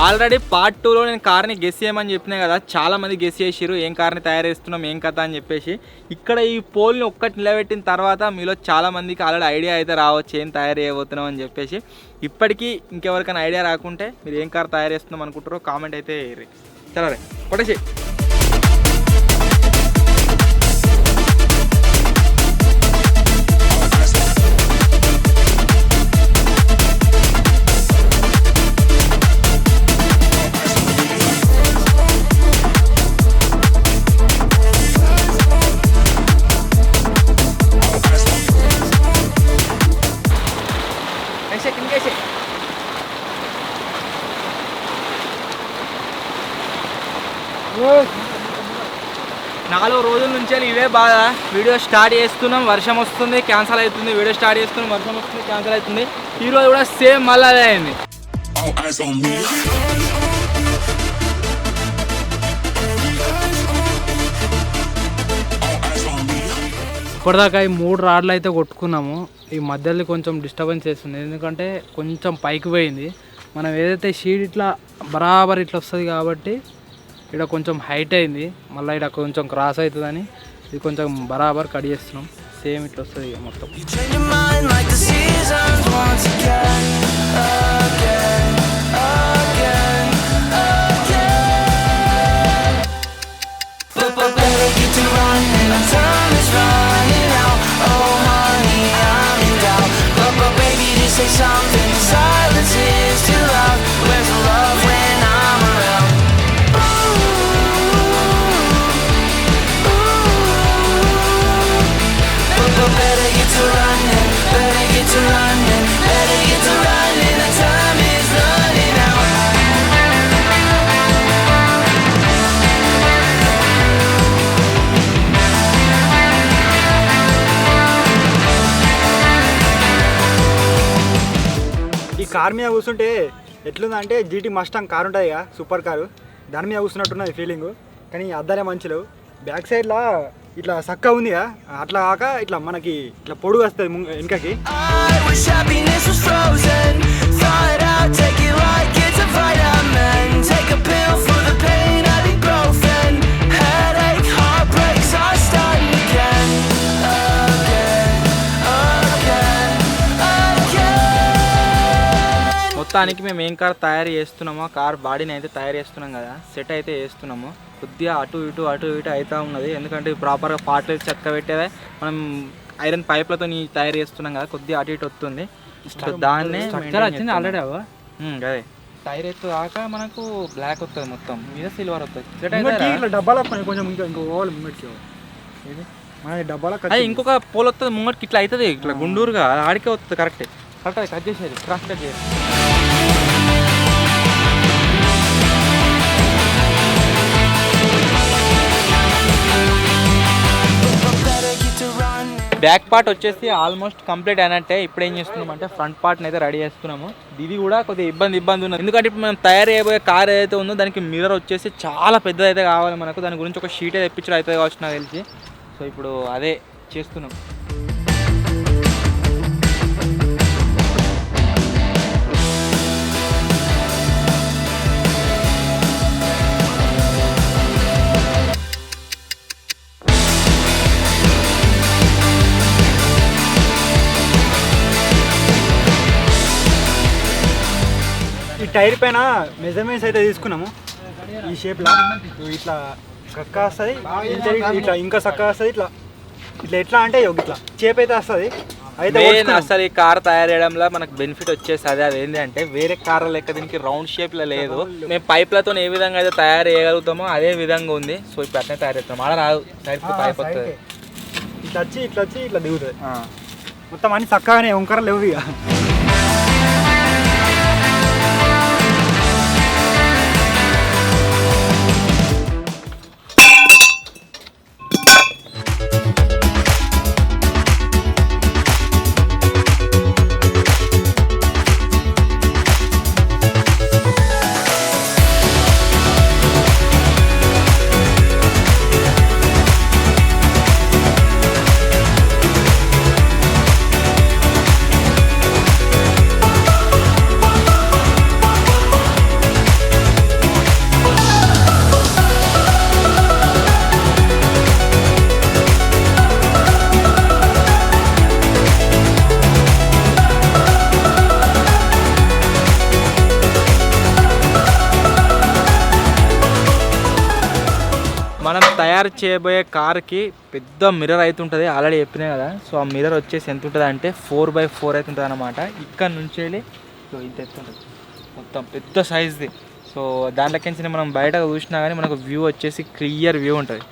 ఆల్రెడీ పార్ట్ 2లో నేను కార్ని గెస్ చేయమని చెప్పినా కదా, చాలామంది గెస్ చేసిరు ఏం కార్ని తయారు చేస్తున్నాం ఏం కథ అని చెప్పేసి. ఇక్కడ ఈ పోల్ని ఒక్కటి నిలబెట్టిన తర్వాత మీలో చాలామందికి ఆల్రెడీ ఐడియా అయితే రావచ్చు ఏం తయారు చేయబోతున్నాం అని చెప్పేసి. ఇప్పటికీ ఇంకెవరికైనా ఐడియా రాకుంటే మీరు ఏం కార్ తయారు చేస్తున్నాం అనుకుంటారో కామెంట్ అయితే వేయరు. సరే కొట్టేసి ఇంకేసే 4 రోజుల నుంచి ఇవే బాధ. వీడియో స్టార్ట్ చేస్తున్నాం వర్షం వస్తుంది క్యాన్సిల్ అవుతుంది, వీడియో స్టార్ట్ చేస్తున్నాం వర్షం వస్తుంది క్యాన్సిల్ అవుతుంది. ఈరోజు కూడా సేమ్ మళ్ళీ అదే అయింది. ఇప్పటిదాకా ఈ 3 రాడ్లు అయితే కొట్టుకున్నాము. ఈ మధ్యలో కొంచెం డిస్టర్బెన్స్ చేస్తుంది, ఎందుకంటే కొంచెం పైకి పోయింది. మనం ఏదైతే షీట్ ఇట్లా బరాబర్ ఇట్లా వస్తుంది కాబట్టి ఇక్కడ కొంచెం హైట్ అయింది, మళ్ళీ ఇక్కడ కొంచెం క్రాస్ అవుతుందని ఇది కొంచెం బరాబర్ కట్ చేస్తున్నాం. సేమ్ ఇట్లా వస్తుంది మొత్తం. ఈ కార్ మీద కూర్చుంటే ఎట్లుందంటే జీటీ మస్టాంగ్ కార్ ఉంటుంది కదా, సూపర్ కారు, దాని మీద కూర్చున్నట్టున్నది ఫీలింగ్. కానీ అద్దాలే మంచిలేవు. బ్యాక్ సైడ్లో ఇట్లా సక్క ఉంది కదా, అట్లా కాక ఇట్లా మనకి ఇట్లా పొడుగు వస్తుంది వెనకకి. మొత్తానికి మేము ఏం కార్ తయారు చేస్తున్నామో, కార్ బాడీని అయితే తయారు చేస్తున్నాం కదా, సెట్ అయితే చేస్తున్నాము. కొద్దిగా అటు ఇటు అవుతూ ఉన్నది, ఎందుకంటే ప్రాపర్గా పార్ట్లు చెక్క పెట్టేదే మనం ఐరన్ పైప్లతో తయారు చేస్తున్నాం కదా, కొద్దిగా అటు ఇటు వస్తుంది. దాన్నే వచ్చింది ఆల్రెడీ. అదే టైర్ ఎత్తు కాక మనకు బ్లాక్ వస్తుంది, మొత్తం మీద సిల్వర్ వస్తుంది. ఇట్లా డబ్బాలో కొంచెం ఇంకో ఓవర్ ముంగడికి మన డబ్బాలో అదే ఇంకొక పోల్ వస్తుంది ముంగటికి, ఇట్లా అవుతుంది ఇట్లా గుండూరుగా ఆడికే వస్తుంది. కరెక్ట్ అది కట్ చేసేది, క్రాస్ కట్ చేసేది. బ్యాక్ పార్ట్ వచ్చేసి ఆల్మోస్ట్ కంప్లీట్ అయినట్టే. ఇప్పుడు ఏం చేస్తున్నాం అంటే ఫ్రంట్ పార్ట్ని అయితే రెడీ చేస్తున్నాము. ఇది కూడా కొద్దిగా ఇబ్బంది ఉన్నది, ఎందుకంటే ఇప్పుడు మనం తయారు చేయబోయే కార్ ఏదైతే ఉందో దానికి మిర్రర్ వచ్చేసి చాలా పెద్దదైతే కావాలి మనకు. దాని గురించి ఒక షీట్ అయితే తెప్పించడం అవుతుంది కావచ్చు నాకు తెలిసి. సో ఇప్పుడు అదే చేస్తున్నాం. ఈ టైర్ పైన మెజర్మెంట్స్ అయితే తీసుకున్నాము. ఈ షేప్లో ఇట్లా చక్క వస్తుంది, ఇట్లా ఇంకా చక్క వస్తుంది, ఇట్లా ఇట్లా ఎట్లా అంటే ఇట్లా షేప్ అయితే వస్తుంది. అయితే అసలు ఈ కార్ తయారు చేయడంలో మనకు బెనిఫిట్ వచ్చేసి అది ఏంటి అంటే వేరే కార్ల లెక్క దీనికి రౌండ్ షేప్లో లేదు. మేము పైప్లతో ఏ విధంగా అయితే తయారు చేయగలుగుతామో అదే విధంగా ఉంది. సో ఇప్పుడు అట్నే తయారు చేస్తాం. అలా రాదు, సైడ్కి పైప్ వస్తుంది, ఇట్లా వచ్చి ఇట్లా దిగుతుంది. మొత్తం అన్ని చక్కగానే వంకర లేవు ఇక. మనం తయారు చేయబోయే కార్కి పెద్ద మిర్రర్ అయితే ఉంటుంది, ఆల్రెడీ చెప్పినాయి కదా. సో ఆ మిర్రర్ వచ్చేసి ఎంత ఉంటుంది అంటే 4x4 అయితే ఉంటుంది అనమాట. ఇక్కడ నుంచి వెళ్ళి ఇంత ఎత్తుంటుంది, మొత్తం పెద్ద సైజ్ది. సో దాంట్లోకించి మనం బయటకు చూసినా కానీ మనకు వ్యూ వచ్చేసి క్లియర్ వ్యూ ఉంటుంది.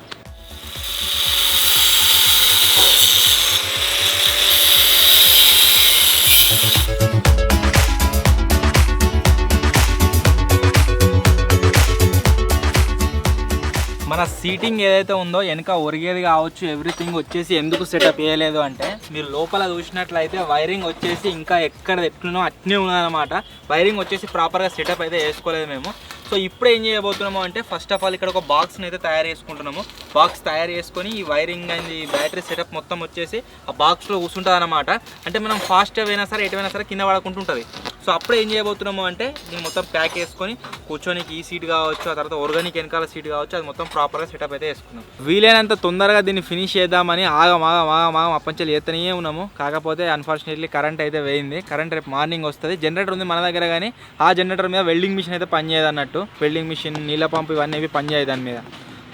మన సీటింగ్ ఏదైతే ఉందో వెనక ఒరిగేది కావచ్చు, ఎవ్రీథింగ్ వచ్చేసి ఎందుకు సెటప్ చేయలేదు అంటే మీరు లోపల చూసినట్లయితే వైరింగ్ వచ్చేసి ఇంకా ఎక్కడ ఎట్లునో అట్నే ఉన్నదన్నమాట. వైరింగ్ వచ్చేసి ప్రాపర్గా సెటప్ అయితే చేసుకోలేదు మేము. సో ఇప్పుడు ఏం చేయబోతున్నాము అంటే ఫస్ట్ ఆఫ్ ఆల్ ఇక్కడ ఒక బాక్స్ని అయితే తయారు చేసుకుంటున్నాము. బాక్స్ తయారు చేసుకొని ఈ వైరింగ్ అండ్ ఈ బ్యాటరీ సెటప్ మొత్తం వచ్చేసి ఆ బాక్స్లో కూర్చుంటుంది అనమాట. అంటే మనం ఫాస్ట్గా అయినా సరే ఎటువైనా సరే కింద పడకుంటుంటుంది. సో అప్పుడు ఏం చేయబోతున్నాము అంటే దీన్ని మొత్తం ప్యాక్ చేసుకొని కూర్చోనికి ఈ సీట్ కావచ్చు, ఆ తర్వాత ఆర్గానిక్ వెనకాల సీట్ కావచ్చు, అది మొత్తం ప్రాపర్గా సెటప్ అయితే వేసుకున్నాం. వీలైనంత తొందరగా దీన్ని ఫినిష్ చేద్దామని ఆగం అప్పంచెలు చేస్తూనే ఉన్నాము. కాకపోతే అన్ఫార్చునేట్లీ కరెంట్ అయితే వేయింది. కరెంట్ రేపు మార్నింగ్ వస్తుంది. జనరేటర్ ఉంది మన దగ్గర, కానీ ఆ జనరేటర్ మీద వెల్డింగ్ మిషన్ అయితే పనిచేయదు అన్నట్టు. వెల్డింగ్ మిషన్, నీళ్ళ పంపు ఇవన్నీ పనిచేయదు దాని మీద.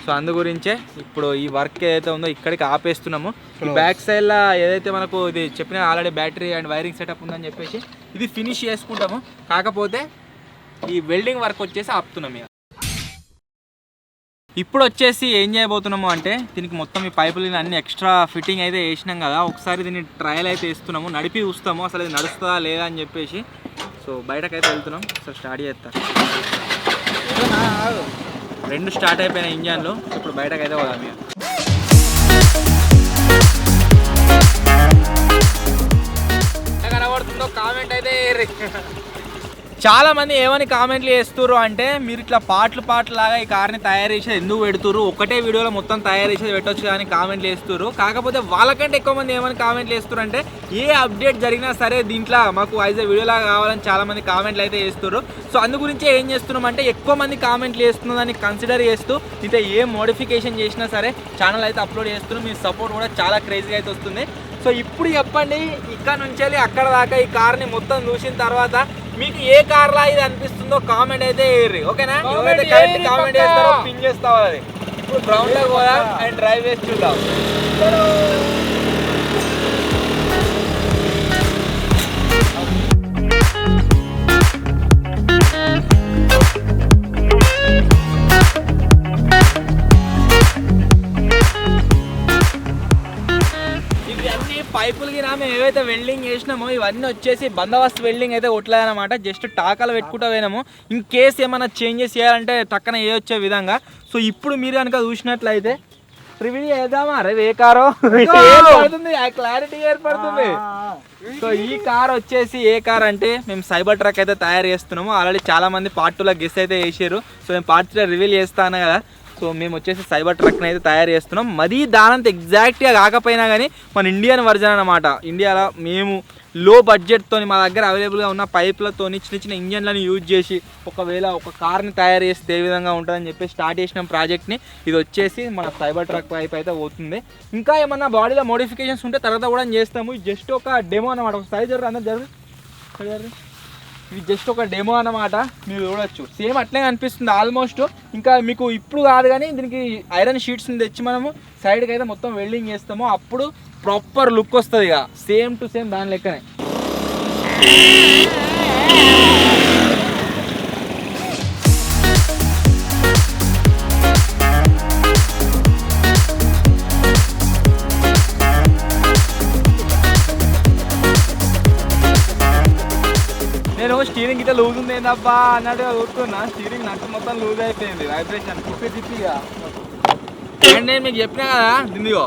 సో అందు గురించే ఇప్పుడు ఈ వర్క్ ఏదైతే ఉందో ఇక్కడికి ఆపేస్తున్నాము. ఈ బ్యాక్ సైడ్లో ఏదైతే మనకు ఇది చెప్పిన already battery and wiring setup ఉందని చెప్పేసి ఇది ఫినిష్ చేసుకుంటాము. కాకపోతే ఈ వెల్డింగ్ వర్క్ వచ్చేసి ఆపుతున్నాం ఇక. ఇప్పుడు వచ్చేసి ఏం చేయబోతున్నాము అంటే దీనికి మొత్తం ఈ పైపులు అన్ని ఎక్స్ట్రా ఫిట్టింగ్ అయితే వేసినాం కదా, ఒకసారి దీన్ని ట్రయల్ అయితే ఇస్తున్నాము, నడిపి చూస్తాము అసలు ఇది నడుస్తుందా లేదా అని చెప్పేసి. సో బయటకైతే వెళ్తున్నాం. సో స్టార్ట్ చేస్తా. 2 స్టార్ట్ అయిపోయిన ఇంజన్లు. ఇప్పుడు బయటకైతే పోదాం ఇక. కనబడుతుందో కామెంట్ అయితే చాలా మంది ఏమని కామెంట్లు చేస్తుర్రు అంటే మీరు ఇట్లా పాటలు లాగా ఈ కార్ని తయారు చేసేది ఎందుకు పెడుతుర్రు, ఒకటే వీడియోలో మొత్తం తయారు చేసేది పెట్టొచ్చు కానీ కామెంట్లు వేస్తుర్రు. కాకపోతే వాళ్ళకంటే ఎక్కువ మంది ఏమని కామెంట్లు వేస్తుర్రు అంటే ఏ అప్డేట్ జరిగినా సరే దీంట్లో మాకు యాజ్ ఎ వీడియోలాగా కావాలని చాలా మంది కామెంట్లు అయితే చేస్తుర్రు. సో అందు గురించి ఏం చేస్తున్నాం అంటే ఎక్కువ మంది కామెంట్లు చేస్తున్నదాన్ని కన్సిడర్ చేస్తూ ఇంత ఏ మోడిఫికేషన్ చేసినా సరే ఛానల్ అయితే అప్లోడ్ చేస్తున్నాం. మీ సపోర్ట్ కూడా చాలా క్రేజీగా అయితే వస్తుంది. సో ఇప్పుడు చెప్పండి, ఇక్కడ నుంచి వెళ్ళి అక్కడ దాకా ఈ కార్ని మొత్తం చూసిన తర్వాత మీకు ఏ కార్ లా ఇది అనిపిస్తుందో కామెంట్ అయితే వేయర్రి, ఓకేనా? ఎవరైతే కరెక్ట్ కామెంట్ చేస్తారో పిన్ చేస్తావు. అది ఇప్పుడు గ్రౌండ్ లో పోదాం అండ్ డ్రైవ్ వేసి చూద్దాం. పైపులకి మేము ఏవైతే వెల్డింగ్ చేసినామో ఇవన్నీ వచ్చేసి బందోబస్తు వెల్డింగ్ అయితే కొట్టలేదన్నమాట. జస్ట్ టాకాలు పెట్టుకుంటూ పోయినాము. ఇన్ కేస్ ఏమైనా చేంజెస్ చేయాలంటే టక్కన వేయొచ్చే విధంగా. సో ఇప్పుడు మీరు కనుక చూసినట్లయితే రివ్యూ చేద్దామా? అరే ఏ కారో ఏర్పడుతుంది, ఆ క్లారిటీ ఏర్పడుతుంది. సో ఈ కార్ వచ్చేసి ఏ కార్ అంటే మేము సైబర్ ట్రక్ అయితే తయారు చేస్తున్నాము. ఆల్రెడీ చాలా మంది పార్ట్ 2లో గెస్ అయితే చేసారు. సో మేము పార్ట్ 3 రివీల్ చేస్తాను కదా. సో మేము వచ్చేసి సైబర్ ట్రక్ని అయితే తయారు చేస్తున్నాం. మరీ దానంత ఎగ్జాక్ట్గా కాకపోయినా కానీ మన ఇండియన్ వర్జన్ అనమాట. ఇండియాలో మేము లో బడ్జెట్తో మా దగ్గర అవైలబుల్గా ఉన్న పైపులతో చిన్న ఇంజన్లను యూజ్ చేసి ఒకవేళ ఒక కార్ని తయారు చేస్తే ఏ విధంగా ఉంటుందని చెప్పి స్టార్ట్ చేసిన ప్రాజెక్ట్ని. ఇది వచ్చేసి మన సైబర్ ట్రక్ పైప్ అయితే పోతుంది. ఇంకా ఏమన్నా బాడీలో మోడిఫికేషన్స్ ఉంటే తర్వాత కూడా చేస్తాము. జస్ట్ ఒక డెమో అనమాట. ఒక సైజ్ అందరు జరుగు. ఇది జస్ట్ ఒక డెమో అన్నమాట. మీరు చూడొచ్చు సేమ్ అట్లే అనిపిస్తుంది ఆల్మోస్ట్. ఇంకా మీకు ఇప్పుడు కాదు కానీ దీనికి ఐరన్ షీట్స్ని తెచ్చి మనము సైడ్కి అయితే మొత్తం వెల్డింగ్ చేస్తాము. అప్పుడు ప్రాపర్ లుక్ వస్తుంది ఇక సేమ్ టు సేమ్ దాని లెక్కనే. నేను స్టీరింగ్ ఇట్లా లూజ్ ఉంది ఏందబ్బా అన్నట్టుగా చూస్తున్నా. స్టీరింగ్ నట్టు మొత్తం లూజ్ అయిపోయింది, వైబ్రేషన్ తిప్పిగా. అండ్ నేను మీకు చెప్పినా కదా దిందిగో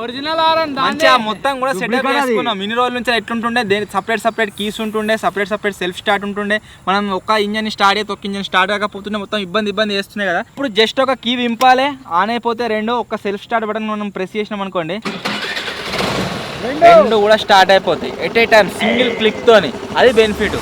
ఒరిజినల్ ఆరన్ మంచిగా మొత్తం కూడా సెటప్ చేసుకున్నాం. ఇన్ని రోజుల నుంచి ఎట్లుంటుండే దేనికి సపరేట్ కీస్ ఉంటుండే, సపరేట్ సెల్ఫ్ స్టార్ట్ ఉంటుండే. మనం ఒక ఇంజన్ స్టార్ట్ అయితే ఒక ఇంజన్ స్టార్ట్ కాకపోతుండే మొత్తం ఇబ్బంది చేస్తున్నాయి కదా. ఇప్పుడు జస్ట్ ఒక కీ వింపాలే, ఆన్ అయిపోతే ఒక సెల్ఫ్ స్టార్ట్ బటన్ మనం ప్రెస్ చేసినాం అనుకోండి, 2 కూడా స్టార్ట్ అయిపోతాయి at a time single click తోని. అది బెనిఫిట్.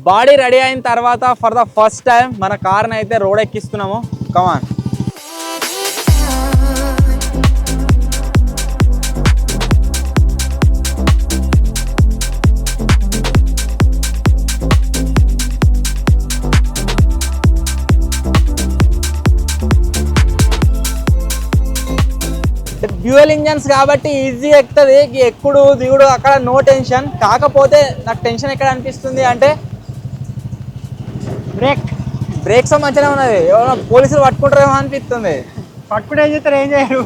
బాడీ రెడీ అయిన తర్వాత ఫర్ ద ఫస్ట్ టైం మన కార్ని అయితే రోడ్ ఎక్కిస్తున్నాము. కమాన్. ఫ్యూయల్ ఇంజన్స్ కాబట్టి ఈజీ ఎక్కుతుంది, ఎక్కుడు దిగుడు అక్కడ నో టెన్షన్. కాకపోతే నాకు టెన్షన్ ఎక్కడ అనిపిస్తుంది అంటే బ్రేక్స్ మంచిగా ఉన్నది, ఎవరో పోలీసులు పట్టుకుంటారేమో అనిపిస్తుంది. పట్టుకుంటే ఏం చేస్తారు, ఏం చేయరు.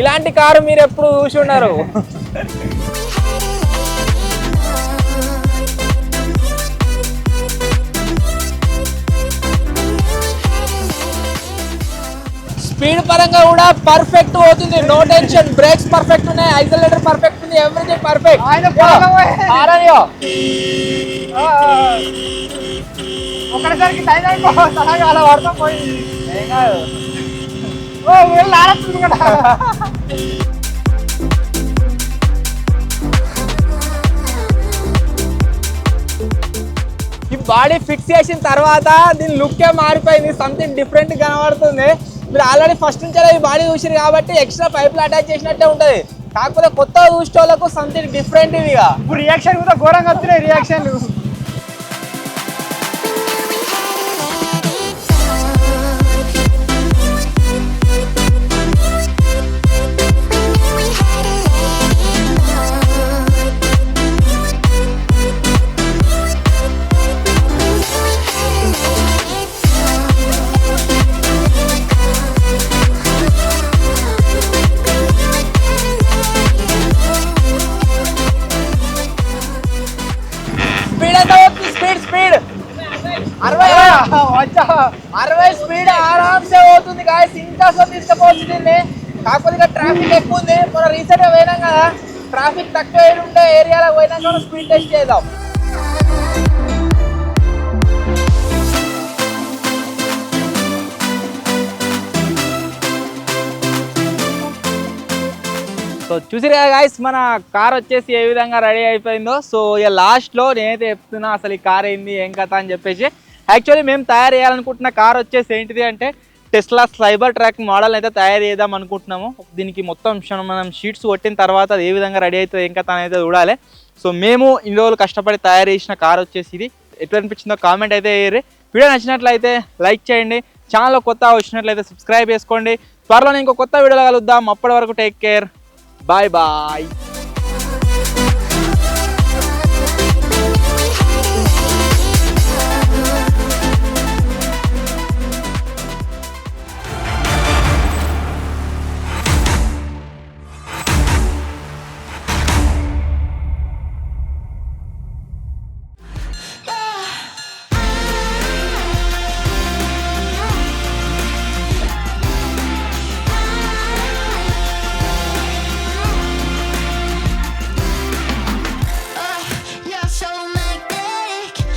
ఇలాంటి కారు మీరు ఎప్పుడు చూసి ఉన్నారు? స్పీడ్ పరంగా కూడా పర్ఫెక్ట్ పోతుంది, నో టెన్షన్. బ్రేక్స్ పర్ఫెక్ట్ ఉన్నాయి, ఐసోలేటర్ పర్ఫెక్ట్ ఉంది, ఎవ్రీథింగ్ పర్ఫెక్ట్. ఒకసారికి టైం అయిపోయి అలా పడతాం పోయి. ఓ వీళ్ళు ఆడుతుంది కదా. ఈ బాడీ ఫిక్స్ చేసిన తర్వాత దీని లుక్కే మారిపోయింది, సంథింగ్ డిఫరెంట్ కనబడుతుంది. మీరు ఆల్రెడీ ఫస్ట్ నుంచి ఈ బాడీ చూసారు కాబట్టి ఎక్స్ట్రా పైపులు అటాచ్ చేసినట్టే ఉంటుంది. కాకపోతే కొత్తగా చూసే వాళ్ళకు సంథింగ్ డిఫరెంట్ ఇది. ఇప్పుడు రియాక్షన్ కూడా ఘోరంగా వస్తున్నాయి రియాక్షన్లు. స్పీడ్ 60 స్పీడ్ ఆరామ్సే పోతుంది గాయస్. ఇంకా తీసుకుపోవచ్చు దీన్ని. కాకపోతే ఇక్కడ ట్రాఫిక్ ఎక్కువ ఉంది. మనం రీసెంట్గా పోయినాం కదా, ట్రాఫిక్ తక్కువ ఉండే ఏరియాలో పోయినాక మనం స్పీడ్ టెస్ట్ చేద్దాం. సో చూసిరు కదా గాయస్, మన కార్ వచ్చేసి ఏ విధంగా రెడీ అయిపోయిందో. సో ఇక లాస్ట్లో నేనైతే చెప్తున్నా అసలు ఈ కార్ ఏంది ఏం కథ అని చెప్పేసి. యాక్చువల్లీ మేము తయారు చేయాలనుకుంటున్న కార్ వచ్చేసి ఏంటిది అంటే టెస్లా సైబర్ ట్రక్ మోడల్ అయితే తయారు చేద్దాం అనుకుంటున్నాము. దీనికి మొత్తం మనం షీట్స్ కొట్టిన తర్వాత అది ఏ విధంగా రెడీ అవుతుంది ఏం కథ అనేది చూడాలి. సో మేము ఇన్ని రోజులు కష్టపడి తయారు చేసిన కార్ వచ్చేసి ఇది. ఎట్లా అనిపించిందో కామెంట్ అయితే వేయరు. వీడియో నచ్చినట్లయితే లైక్ చేయండి, ఛానల్లో కొత్త వచ్చినట్లయితే సబ్స్క్రైబ్ చేసుకోండి. త్వరలో ఇంకో కొత్త వీడియోలో కలుద్దాం. అప్పటి వరకు టేక్ కేర్, బాయ్ బాయ్.